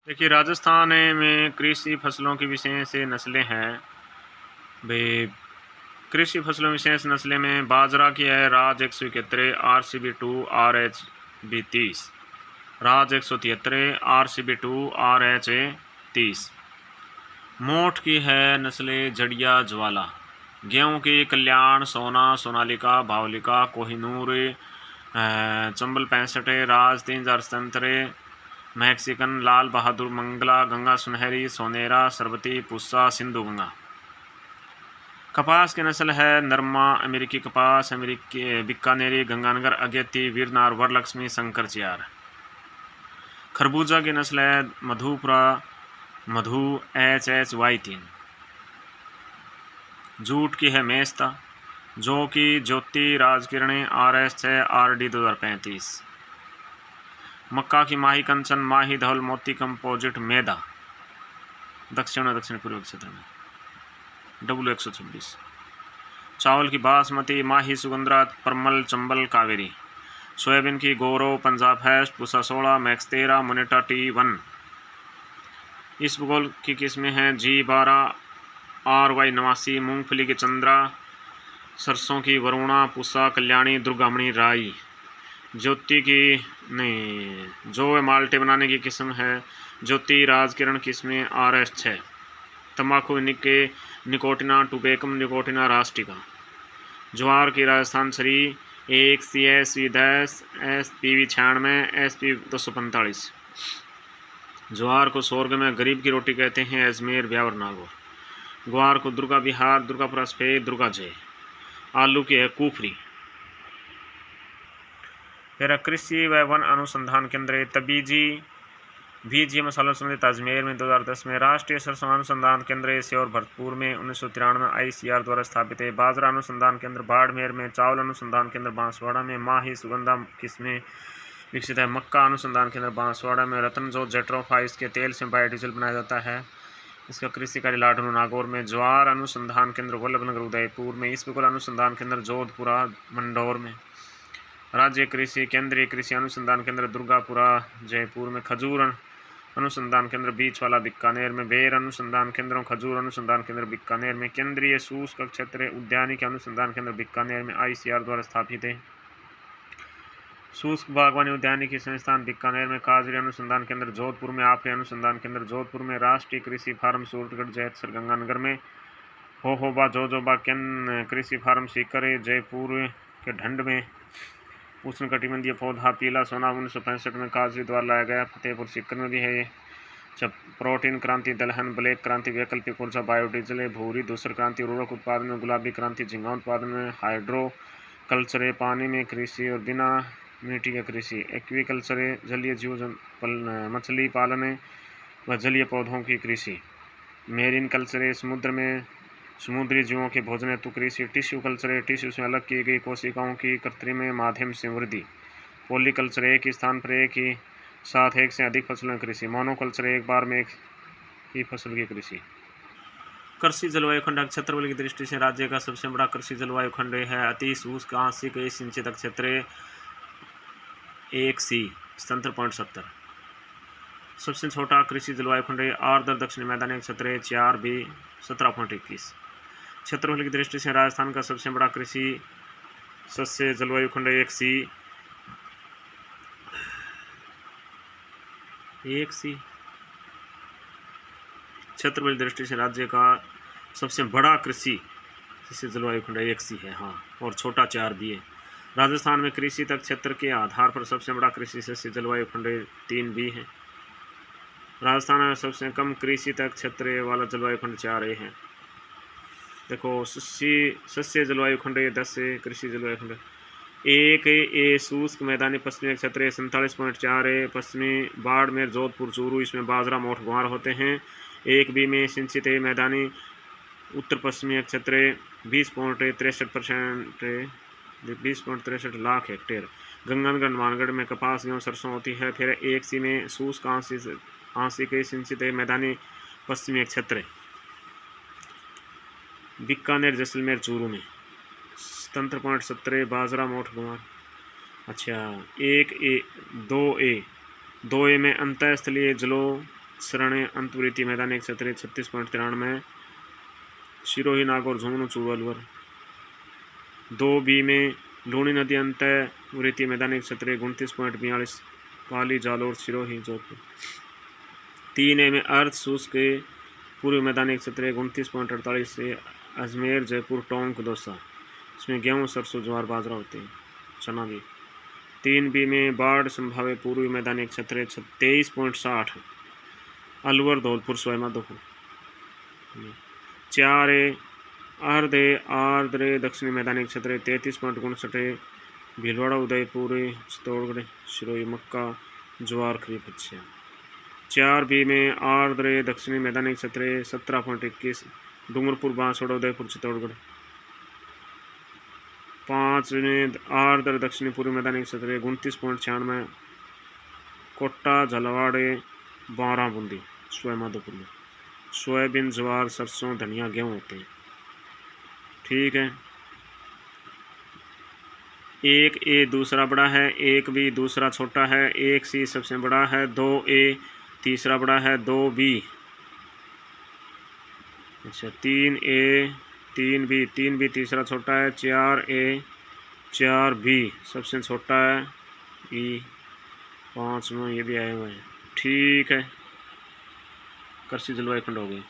देखिए, राजस्थान में कृषि फसलों की विशेष नस्लें हैं। भाई, कृषि फसलों विशेष नस्लें में बाजरा की है राज 171, RCB2 RH-B30, राज 173, RCB2 RH-30। मोठ की है नस्लें जड़िया ज्वाला। गेहूं की कल्याण, सोना, सोनालिका, भावलिका, कोहिनूर, चंबल 65, राज 3077, मैक्सिकन, लाल बहादुर, मंगला, गंगा सुनहरी, सोनेरा, सरबती, पुस्सा, सिंधु गंगा। कपास की नस्ल है नरमा, अमेरिकी कपास, अमेरिकी बीकानेरी, गंगानगर, अगेती, वीरनार, वरलक्ष्मी, शंकर चियार। खरबूजा की नस्ल है मधुपुरा, मधु, HHY3। जूट की है मेस्ता, जौ की ज्योति, राजकिरणी, RS6, RD 2035। मक्का की माही कंचन, माही धवल, मोती कंपोजिट, मेधा, दक्षिण पूर्व क्षेत्र में, W126। चावल की बासमती, माही, सुगंधरा, परमल, चंबल, कावेरी। सोयाबीन की गौरव, पंजाब हेस्ट, पूसा 16, मैक्स 13, मोनेटा T1। इसबगोल की किस्में हैं G12, RY89। मूंगफली की चंद्रा, सरसों की वरुणा, पूसा, कल्याणी, दुर्गामणि, राई। ज्योति की नहीं, जो माल्टे बनाने की किस्म है ज्योति, राजकिरण किस्में RS6। तंबाकू निकोटिना, टुबेकम निकोटिना, राष्ट्रिका। ज्वार की राजस्थान छरी 1, CSV 10, SPV 96, SP 245। ज्वार को सोर्ग में गरीब की रोटी कहते हैं, अजमेर, ब्यावर, नागौर। ग्वार को दुर्गा बिहार, दुर्गापुरा सफेद, दुर्गा जय। आलू की है कुफरी। फिर कृषि व वन अनुसंधान केंद्र तबीजी बीज ये मसालों संबंधित अजमेर में 2010 में। राष्ट्रीय सरसों अनुसंधान केंद्र और भरतपुर में 1993 में ICR द्वारा स्थापित है। बाजरा अनुसंधान केंद्र बाड़मेर में। चावल अनुसंधान केंद्र बांसवाड़ा में। माही सुगंधा किस्में विकसित है। मक्का अनुसंधान केंद्र बांसवाड़ा में। रतनजो जेट्रोफा, इसके तेल से बायोडीजल बनाया जाता है। इसका कृषि कार्य लाडनू नागौर में। ज्वार अनुसंधान केंद्र वल्लभनगर उदयपुर में। इसबगोल अनुसंधान केंद्र जोधपुरा मंडौर में। राज्य कृषि केंद्रीय कृषि अनुसंधान केंद्र दुर्गापुरा जयपुर में। खजूर अनुसंधान केंद्र बीचवाला बीकानेर में। बेर अनुसंधान केंद्रों खजूर अनुसंधान केंद्र बीकानेर में। केंद्रीय शुष्क क्षेत्र उद्यानिकी अनुसंधान केंद्र बीकानेर में ICR द्वारा स्थापित है। शुष्क बागवानी उद्यानिकी संस्थान बीकानेर में। काजरी अनुसंधान केंद्र जोधपुर में। आफरी अनुसंधान केंद्र जोधपुर में। राष्ट्रीय कृषि फार्म सूरतगढ़ जैतसर गंगानगर में। होहोबा जोजोबा कृषि फार्म सीकर जयपुर के ढंड में। उष्णकटिबंधीय पौधा पीला सोना 1965 में काजरी द्वारा लाया गया। फतेहपुर सीकर में भी है ये। जब प्रोटीन क्रांति, दलहन, ब्लैक क्रांति, वैकल्पिक ऊर्जा, बायोडीजल है। भूरी धूसर क्रांति, उर्वरक उत्पादन में। गुलाबी क्रांति, झींगा उत्पादन में। हाइड्रो कल्चर है, पानी में कृषि और बिना मिट्टी का कृषि। एक्वीकल्चर है, जलीय जीव मछली पालन है व जलीय पौधों की कृषि। मेरीन कल्चर है, समुद्र में समुद्री जीवों के भोजन हेतु कृषि। टिश्यू कल्चर है, टिश्यू से अलग की गई कोशिकाओं की कृत्रिम माध्यम से वृद्धि। पॉलीकल्चर, एक ही स्थान पर एक ही साथ एक से अधिक फसलों की कृषि। मोनोकल्चर, एक बार में एक ही फसल की कृषि। कृषि जलवायु खंड क्षेत्रफल की दृष्टि से राज्य का सबसे बड़ा कृषि जलवायु खंड है। अति शुष्क 80 सिंचित क्षेत्र 1C, 77.70। सबसे छोटा कृषि जलवायु खंड आर्द्र दक्षिण मैदानी क्षेत्र 4B, 17.21। क्षेत्रफल की दृष्टि से राजस्थान का सबसे बड़ा कृषि सस्य जलवायु खंड 1C, क्षेत्रफल की दृष्टि से राज्य का सबसे बड़ा कृषि सस्य जलवायु खंड 1C है, हाँ, और छोटा 4B है। राजस्थान में कृषि तक क्षेत्र के आधार पर सबसे बड़ा कृषि सस्य जलवायु खंड 3B है। राजस्थान में सबसे कम कृषि तक क्षेत्र वाला जलवायु खंड 4A है। देखो, सस्य जलवायु खंड 10 है। कृषि जलवायु खंड 1A शुष्क मैदानी पश्चिमी क्षेत्र 47.4 पश्चिमी बाड़मेर, जोधपुर, चूरू, इसमें बाजरा, मोठ, ग्वार होते हैं। 1B में सिंचित मैदानी उत्तर पश्चिमी क्षेत्र 20.63 लाख हेक्टेयर। गंगानगर, हनुमानगढ़ में कपास, गेहूं, सरसों होती है। फिर 1C में शुष्क आंशिक सिंचित मैदानी पश्चिमी क्षेत्र बीकानेर, जैसलमेर, चूरू में 17.17 बाजरा, मोठ, ग्वार। अच्छा, 2A में अंतःस्थलीय जलों शरणे अंतवृत्ति मैदानी क्षेत्र 36.93, सिरोही नागौर झुंझुनू चूरू अलवर। 2B में लूणी नदी अंत वृत्ति मैदानी क्षेत्र 29.42, पाली जालोर सिरोही जोधपुर। 3A में अर्ध शुष्क के पूर्वी मैदानी क्षेत्र 29.48 से अजमेर जयपुर टोंक दौसा, इसमें गेहूँ सरसों ज्वार बाजरा होते हैं, चना भी। 3B में बाढ़ संभावित पूर्वी मैदानी क्षेत्र 23.60, अलवर धौलपुर सवाई माधोपुर। 4A आर्द्र दक्षिणी मैदानी क्षेत्र 33.59, भीलवाड़ा उदयपुर चित्तौड़गढ़ सिरोही मक्का ज्वार खरीफ अच्छा। 4B में आर्द्र दक्षिणी मैदानी क्षेत्र 17.21, डूंगरपुर बांसवाड़ा उदयपुर चित्तौड़गढ़। 5 में आर्द्र दक्षिणी पूर्वी मैदानी क्षेत्र 29.96, कोट्टा झलवाड़े 12 बूंदी सवाई माधोपुर में। सोयाबीन ज्वार सरसों धनिया गेहूँ होते हैं, ठीक है। 1A दूसरा बड़ा है, 1B दूसरा छोटा है, 1C सबसे बड़ा है, 2A तीसरा बड़ा है, 2B अच्छा 3A 3B तीसरा छोटा है, 4A 4B सबसे छोटा है, E 5 में ये भी आए हुए हैं, ठीक है। कृषि जलवायु खंड हो गई।